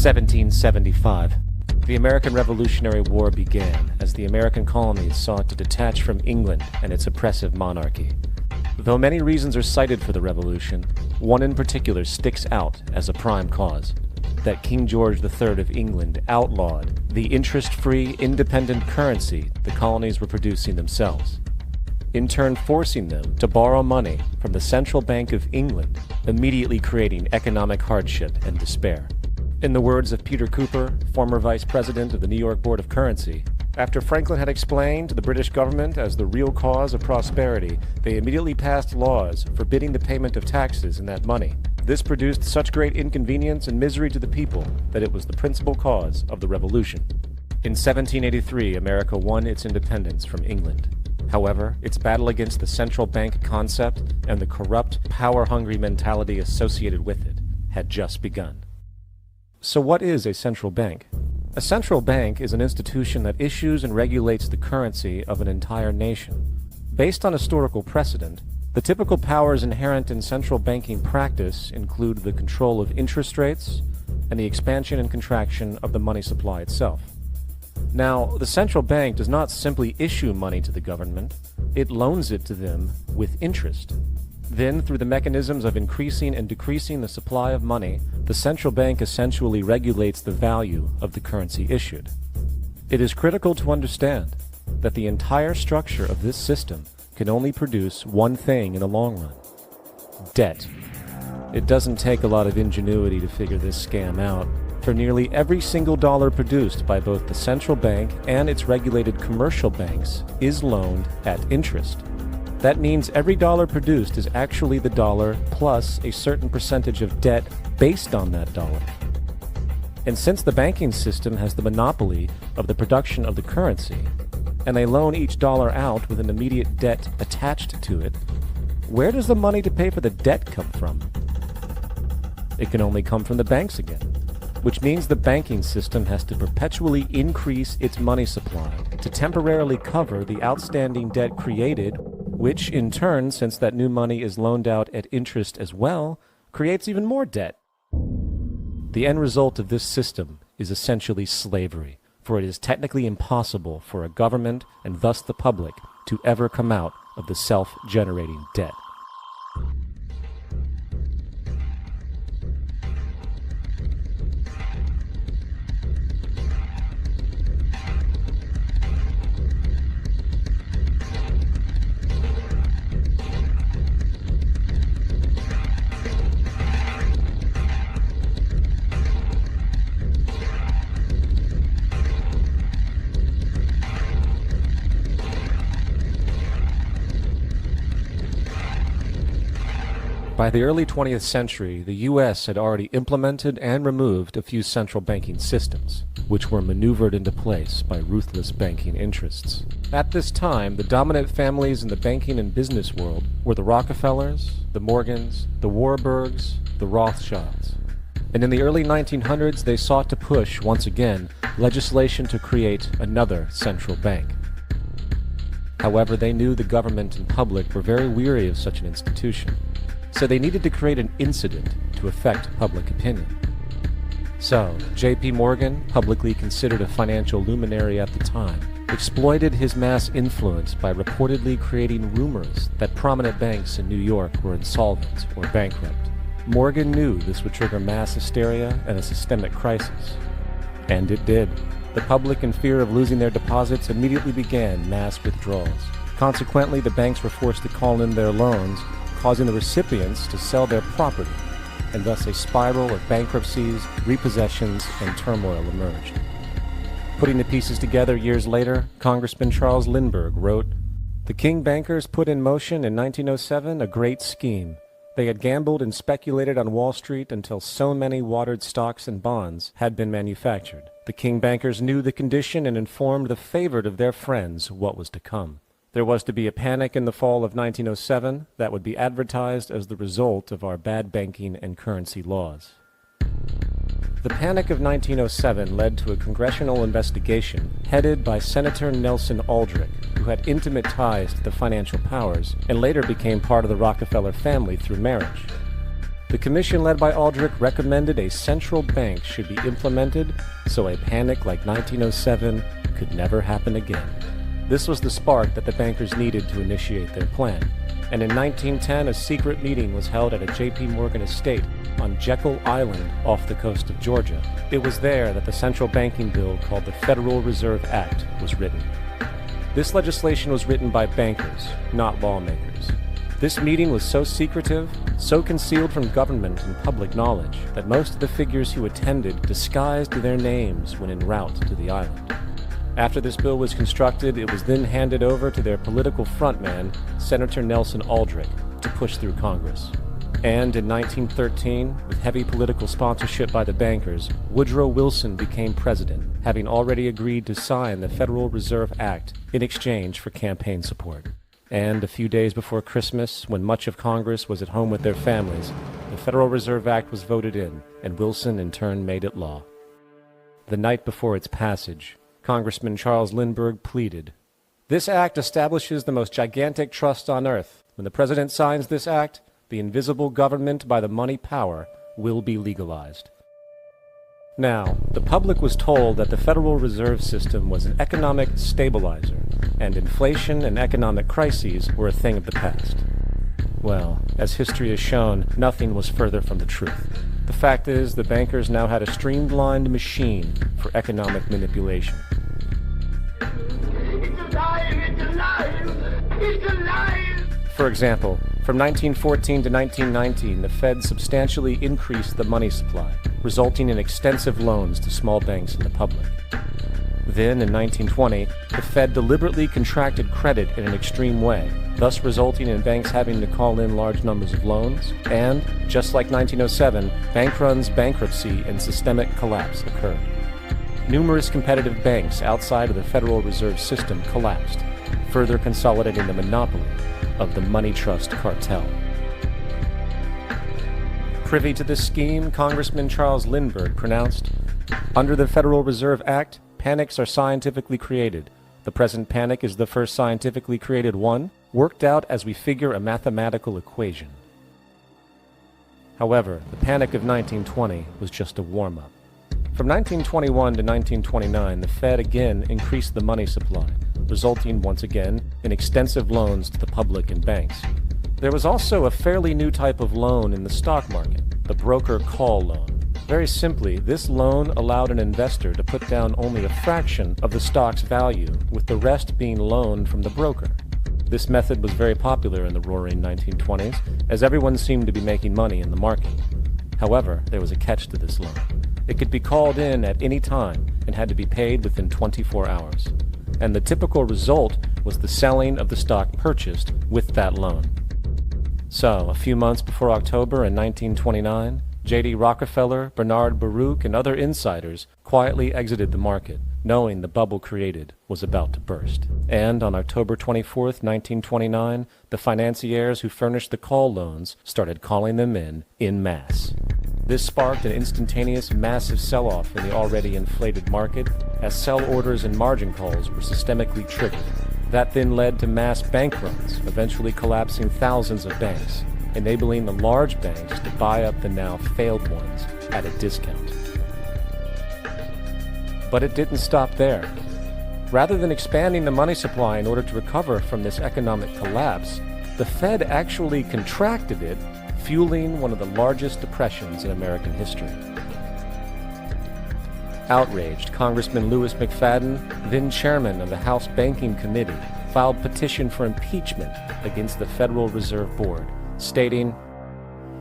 1775. The American Revolutionary War began as the American colonies sought to detach from England and its oppressive monarchy. Though many reasons are cited for the revolution, one in particular sticks out as a prime cause: that King George III of England outlawed the interest-free, independent currency the colonies were producing themselves, in turn forcing them to borrow money from the Central Bank of England, immediately creating economic hardship and despair. In the words of Peter Cooper, former vice president of the New York Board of Currency, after Franklin had explained to the British government as the real cause of prosperity, they immediately passed laws forbidding the payment of taxes in that money. This produced such great inconvenience and misery to the people that it was the principal cause of the Revolution. In 1783, America won its independence from England. However, its battle against the central bank concept and the corrupt, power-hungry mentality associated with it had just begun. So what is a central bank? A central bank is an institution that issues and regulates the currency of an entire nation. Based on historical precedent, the typical powers inherent in central banking practice include the control of interest rates and the expansion and contraction of the money supply itself. Now, the central bank does not simply issue money to the government, it loans it to them with interest. Then, through the mechanisms of increasing and decreasing the supply of money, the central bank essentially regulates the value of the currency issued. It is critical to understand that the entire structure of this system can only produce one thing in the long run: debt. It doesn't take a lot of ingenuity to figure this scam out, for nearly every single dollar produced by both the central bank and its regulated commercial banks is loaned at interest. That means every dollar produced is actually the dollar plus a certain percentage of debt based on that dollar. And since the banking system has the monopoly of the production of the currency, and they loan each dollar out with an immediate debt attached to it, where does the money to pay for the debt come from? It can only come from the banks again, which means the banking system has to perpetually increase its money supply to temporarily cover the outstanding debt created, which in turn, since that new money is loaned out at interest as well, creates even more debt. The end result of this system is essentially slavery, for it is technically impossible for a government, and thus the public, to ever come out of the self-generating debt. By the early 20th century, the U.S. had already implemented and removed a few central banking systems, which were maneuvered into place by ruthless banking interests. At this time, the dominant families in the banking and business world were the Rockefellers, the Morgans, the Warburgs, the Rothschilds. And in the early 1900s, they sought to push, once again, legislation to create another central bank. However, they knew the government and public were very weary of such an institution, so they needed to create an incident to affect public opinion. So, J.P. Morgan, publicly considered a financial luminary at the time, exploited his mass influence by reportedly creating rumors that prominent banks in New York were insolvent or bankrupt. Morgan knew this would trigger mass hysteria and a systemic crisis. And it did. The public, in fear of losing their deposits, immediately began mass withdrawals. Consequently, the banks were forced to call in their loans, causing the recipients to sell their property, and thus a spiral of bankruptcies, repossessions, and turmoil emerged. Putting the pieces together years later, Congressman Charles Lindbergh wrote, "The King bankers put in motion in 1907 a great scheme. They had gambled and speculated on Wall Street until so many watered stocks and bonds had been manufactured. The King bankers knew the condition and informed the favored of their friends what was to come. There was to be a panic in the fall of 1907 that would be advertised as the result of our bad banking and currency laws." The Panic of 1907 led to a congressional investigation headed by Senator Nelson Aldrich, who had intimate ties to the financial powers and later became part of the Rockefeller family through marriage. The commission led by Aldrich recommended a central bank should be implemented so a panic like 1907 could never happen again. This was the spark that the bankers needed to initiate their plan. And in 1910, a secret meeting was held at a J.P. Morgan estate on Jekyll Island off the coast of Georgia. It was there that the central banking bill called the Federal Reserve Act was written. This legislation was written by bankers, not lawmakers. This meeting was so secretive, so concealed from government and public knowledge, that most of the figures who attended disguised their names when en route to the island. After this bill was constructed, it was then handed over to their political frontman, Senator Nelson Aldrich, to push through Congress. And in 1913, with heavy political sponsorship by the bankers, Woodrow Wilson became president, having already agreed to sign the Federal Reserve Act in exchange for campaign support. And a few days before Christmas, when much of Congress was at home with their families, the Federal Reserve Act was voted in, and Wilson in turn made it law. The night before its passage, Congressman Charles Lindbergh pleaded, "This act establishes the most gigantic trust on earth. When the president signs this act, the invisible government by the money power will be legalized." Now, the public was told that the Federal Reserve System was an economic stabilizer, and inflation and economic crises were a thing of the past. Well, as history has shown, nothing was further from the truth. The fact is, the bankers now had a streamlined machine for economic manipulation. It's alive! It's alive! It's alive! For example, from 1914 to 1919, the Fed substantially increased the money supply, resulting in extensive loans to small banks and the public. Then, in 1920, the Fed deliberately contracted credit in an extreme way, thus resulting in banks having to call in large numbers of loans, and, just like 1907, bank runs, bankruptcy, and systemic collapse occurred. Numerous competitive banks outside of the Federal Reserve System collapsed, further consolidating the monopoly of the money trust cartel. Privy to this scheme, Congressman Charles Lindbergh pronounced, "Under the Federal Reserve Act, panics are scientifically created. The present panic is the first scientifically created one, worked out as we figure a mathematical equation." However, the panic of 1920 was just a warm-up. From 1921 to 1929, the Fed again increased the money supply, resulting once again in extensive loans to the public and banks. There was also a fairly new type of loan in the stock market, the broker call loan. Very simply, this loan allowed an investor to put down only a fraction of the stock's value, with the rest being loaned from the broker. This method was very popular in the roaring 1920s, as everyone seemed to be making money in the market. However, there was a catch to this loan. It could be called in at any time and had to be paid within 24 hours. And the typical result was the selling of the stock purchased with that loan. So, a few months before October in 1929, J.D. Rockefeller, Bernard Baruch, and other insiders quietly exited the market, knowing the bubble created was about to burst. And on October 24th, 1929, the financiers who furnished the call loans started calling them in masse. This sparked an instantaneous massive sell-off in the already inflated market, as sell orders and margin calls were systemically triggered. That then led to mass bank runs, eventually collapsing thousands of banks, enabling the large banks to buy up the now failed ones at a discount. But it didn't stop there. Rather than expanding the money supply in order to recover from this economic collapse, the Fed actually contracted it, fueling one of the largest depressions in American history. Outraged, Congressman Louis McFadden, then chairman of the House Banking Committee, filed petition for impeachment against the Federal Reserve Board, stating,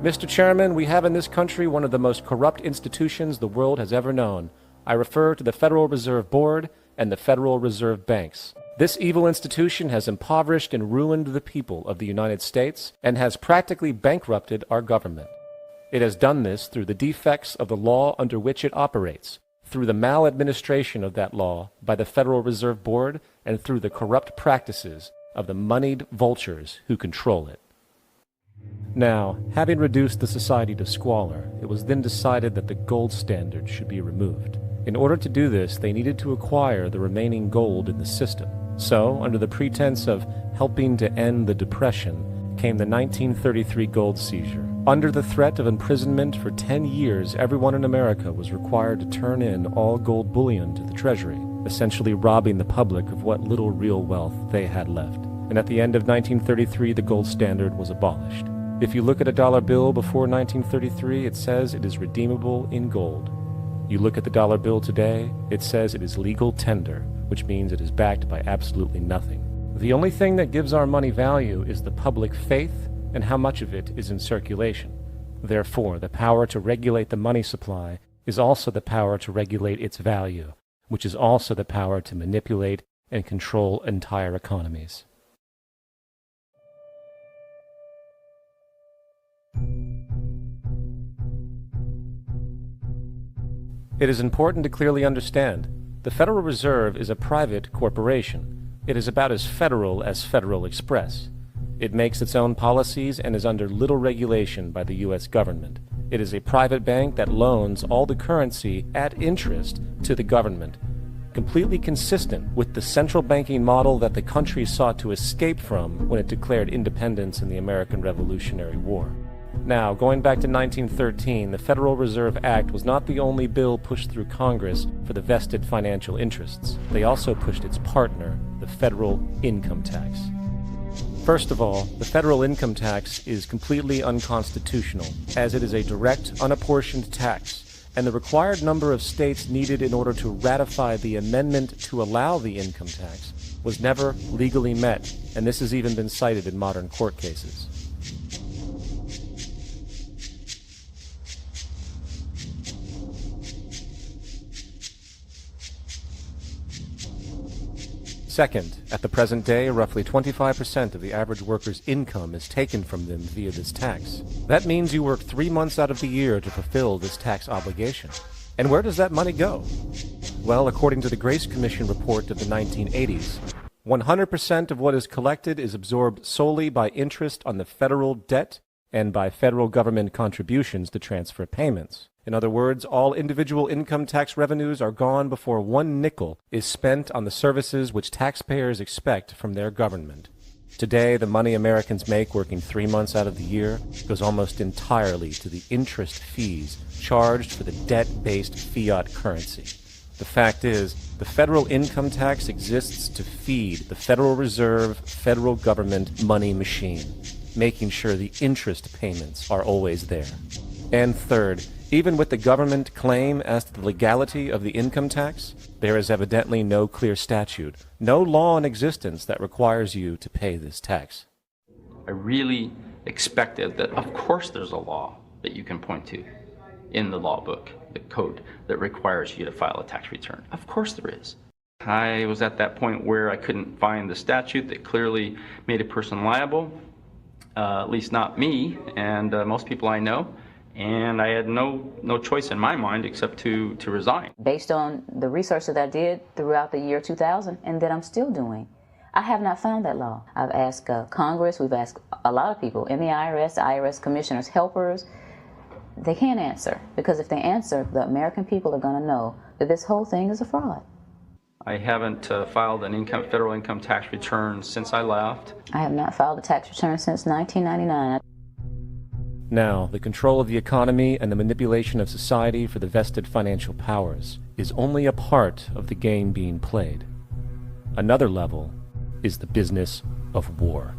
"Mr. Chairman, we have in this country one of the most corrupt institutions the world has ever known. I refer to the Federal Reserve Board and the Federal Reserve Banks. This evil institution has impoverished and ruined the people of the United States and has practically bankrupted our government. It has done this through the defects of the law under which it operates, through the maladministration of that law by the Federal Reserve Board, and through the corrupt practices of the moneyed vultures who control it." Now, having reduced the society to squalor, it was then decided that the gold standard should be removed. In order to do this, they needed to acquire the remaining gold in the system. So, under the pretense of helping to end the Depression, came the 1933 gold seizure. Under the threat of imprisonment for 10 years, everyone in America was required to turn in all gold bullion to the Treasury, essentially robbing the public of what little real wealth they had left. And at the end of 1933, the gold standard was abolished. If you look at a dollar bill before 1933, it says it is redeemable in gold. You look at the dollar bill today, it says it is legal tender, which means it is backed by absolutely nothing. The only thing that gives our money value is the public faith and how much of it is in circulation. Therefore, the power to regulate the money supply is also the power to regulate its value, which is also the power to manipulate and control entire economies. It is important to clearly understand, the Federal Reserve is a private corporation. It is about as Federal Express. It makes its own policies and is under little regulation by the U.S. government. It is a private bank that loans all the currency at interest to the government, completely consistent with the central banking model that the country sought to escape from when it declared independence in the American Revolutionary War. Now, going back to 1913, the Federal Reserve Act was not the only bill pushed through Congress for the vested financial interests. They also pushed its partner, the federal income tax. First of all, the federal income tax is completely unconstitutional, as it is a direct, unapportioned tax, and the required number of states needed in order to ratify the amendment to allow the income tax was never legally met, and this has even been cited in modern court cases. Second, at the present day, roughly 25% of the average worker's income is taken from them via this tax. That means you work 3 months out of the year to fulfill this tax obligation. And where does that money go? Well, according to the Grace Commission report of the 1980s, 100% of what is collected is absorbed solely by interest on the federal debt and by federal government contributions to transfer payments. In other words, all individual income tax revenues are gone before 1 nickel is spent on the services which taxpayers expect from their government. Today, the money Americans make working 3 months out of the year goes almost entirely to the interest fees charged for the debt-based fiat currency. The fact is, the federal income tax exists to feed the Federal Reserve federal government money machine, making sure the interest payments are always there. And third, even with the government claim as to the legality of the income tax, there is evidently no clear statute, no law in existence that requires you to pay this tax. I really expected that, of course, there's a law that you can point to in the law book, the code, that requires you to file a tax return. Of course there is. I was at that point where I couldn't find the statute that clearly made a person liable, at least not me and most people I know. And I had no choice in my mind except to resign. Based on the research that I did throughout the year 2000 and that I'm still doing, I have not found that law. I've asked Congress, we've asked a lot of people in the IRS commissioners, helpers. They can't answer, because if they answer, the American people are going to know that this whole thing is a fraud. I haven't filed an federal income tax return since I left. I have not filed a tax return since 1999. Now, the control of the economy and the manipulation of society for the vested financial powers is only a part of the game being played. Another level is the business of war.